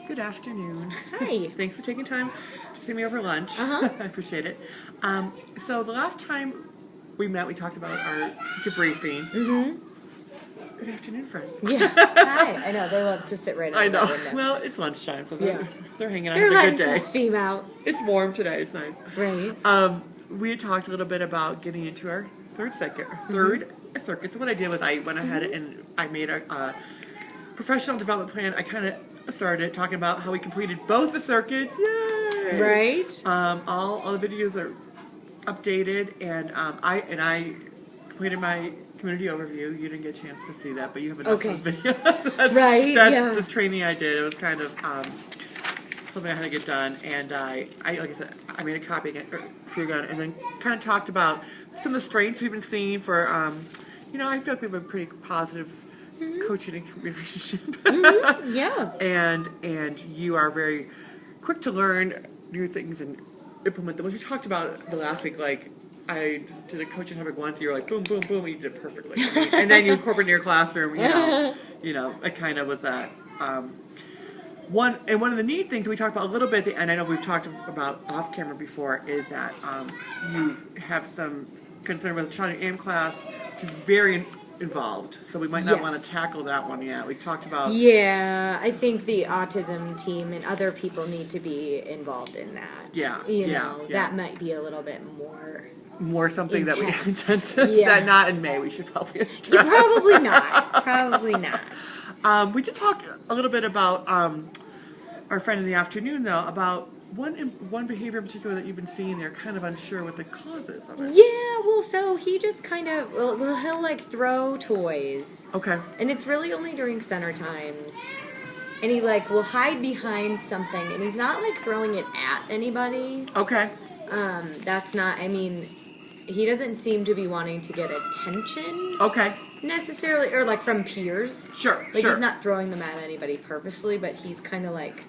Good afternoon. Hi. Thanks for taking time to see me over lunch. Uh-huh. I appreciate it. So the last time we met, we talked about our debriefing. Mm-hmm. Good afternoon, friends. Yeah. Hi. I know, they love to sit right I on know. that window. Well, it's lunchtime, so Yeah. they're hanging out. They're having a letting good some day. steam out. It's warm today. It's nice. Right. We had talked a little bit about getting into our third circuit. So what I did was I went ahead and I made a professional development plan. I kind of started talking about how we completed both the circuits. Yay! Right. All the videos are updated, and I completed my community overview. You didn't get a chance to see that, but you have enough of the video. That's the training I did. It was kind of something I had to get done, and I like I said, I made a copy again, and then kind of talked about some of the strengths we've been seeing for, I feel like we have a pretty positive coaching and relationship. Yeah. And you are very quick to learn new things and implement them. Which we talked about the last week, like I did a coaching topic once, and you were like, boom, boom, boom, and you did it perfectly. And then you incorporate in your classroom, it kind of was that. One of the neat things we talked about a little bit, and I know we've talked about off camera before, is that you have some concern with the child in AM class, which is very involved. So we might not want to tackle that one yet. We talked about. Yeah, I think the autism team and other people need to be involved in that. Yeah. That might be a little bit more something intense. that that not in May we should probably address. Yeah, probably not. Probably not. We did talk a little bit about our friend in the afternoon, though, about one behavior in particular that you've been seeing. They're kind of unsure what the cause is of it. Yeah, well, so he just kind of, he'll like throw toys. Okay. And it's really only during center times. And he like will hide behind something, and he's not like throwing it at anybody. Okay. That's not, he doesn't seem to be wanting to get attention. Okay. Necessarily, or like from peers. Sure. Like he's not throwing them at anybody purposefully, but he's kind of like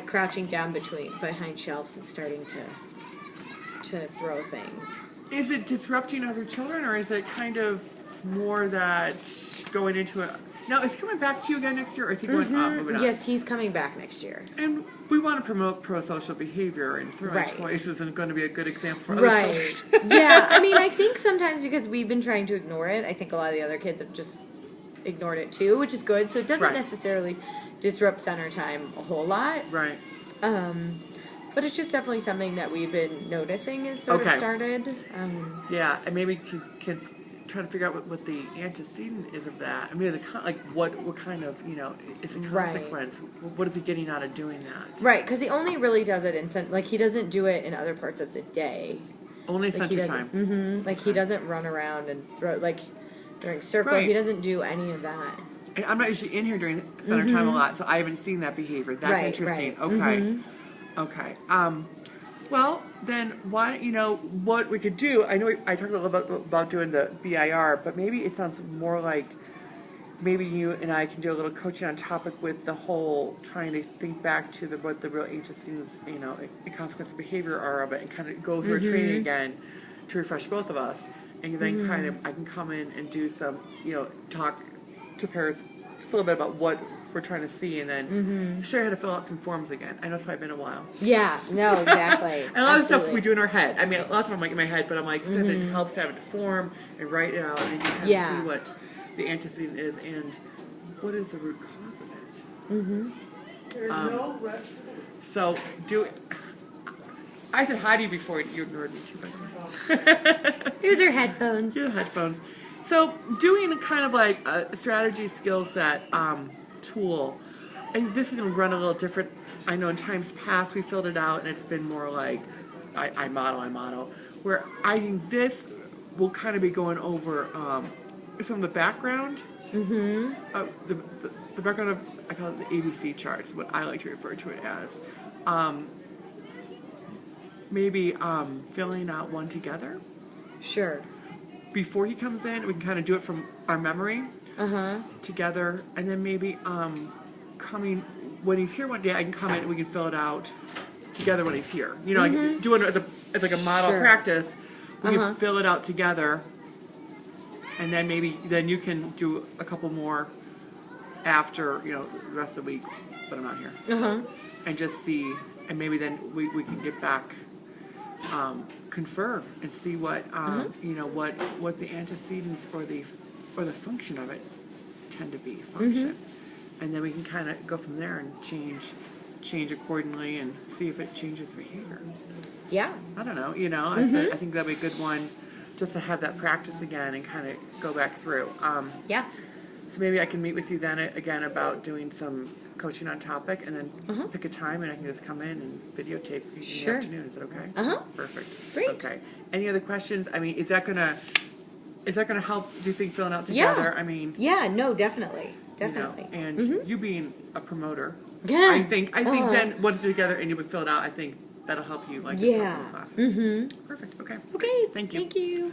crouching down behind shelves and starting to throw things. Is it disrupting other children, or is it kind of more that going into it? Now, is he coming back to you again next year, or is he going up? Moving on? Yes, he's coming back next year. And we want to promote pro-social behavior, and throwing toys isn't going to be a good example for other Right. children. Yeah, I think sometimes because we've been trying to ignore it, I think a lot of the other kids have just ignored it too, which is good. So it doesn't necessarily disrupt center time a whole lot. Right. But it's just definitely something that we've been noticing has sort of started. Yeah, and maybe can try to figure out what the antecedent is of that. I mean, what kind of, is the consequence? What is he getting out of doing that? Right, because he only really does it he doesn't do it in other parts of the day. Only center time. Mm-hmm. Like he doesn't run around and throw, during circle, he doesn't do any of that. And I'm not usually in here during center time a lot, so I haven't seen that behavior. That's interesting. Right. Okay. Okay. Well, then why, what we could do, I know I talked a little bit about doing the BIR, but maybe it sounds more like maybe you and I can do a little coaching on topic with the whole trying to think back to what the real antecedents, and consequences of behavior are of it, and kind of go through a training again to refresh both of us. And then kind of I can come in and do some, talk to parents just a little bit about what we're trying to see, and then show you how to fill out some forms again. I know it's probably been a while. Yeah, no, exactly. And a lot of stuff we do in our head. I mean, lots of them in my head, but I'm like, sometimes it helps to have it to form and write it out, and you kind of see what the antecedent is and what is the root cause of it. There's no rest. So I said hi to you before you ignored me too, by the way. Here's your headphones. Your headphones. So doing kind of like a strategy skill set tool, and this is going to run a little different. I know in times past we filled it out and it's been more like I model, where I think this will kind of be going over some of the background. The background of, I call it the ABC charts, what I like to refer to it as. Maybe filling out one together. Sure. Before he comes in, we can kind of do it from our memory together, and then maybe coming when he's here one day, I can come in and we can fill it out together when he's here. Like doing it as like a model practice. We can fill it out together, and then maybe you can do a couple more after, the rest of the week, but I'm not here. Uh-huh. And just see, and maybe then we can get back, confer and see what, what the antecedents or the function of it tend to be, function. And then we can kind of go from there and change accordingly and see if it changes behavior. Yeah. I don't know, I think that'd be a good one just to have that practice again and kind of go back through. Yeah. So maybe I can meet with you then again about doing some coaching on topic and then pick a time and I can just come in and videotape in the afternoon. Is that okay? Uh-huh. Perfect. Great. Okay. Any other questions? I mean, is that gonna help, do you think, filling out together? Yeah. I mean, Yeah, no, definitely. Definitely. And you being a promoter, Yeah. I think then once you're together and you would fill it out, I think that'll help you like Yeah. class. Mm-hmm. Perfect. Okay. Okay. Thank you. Thank you.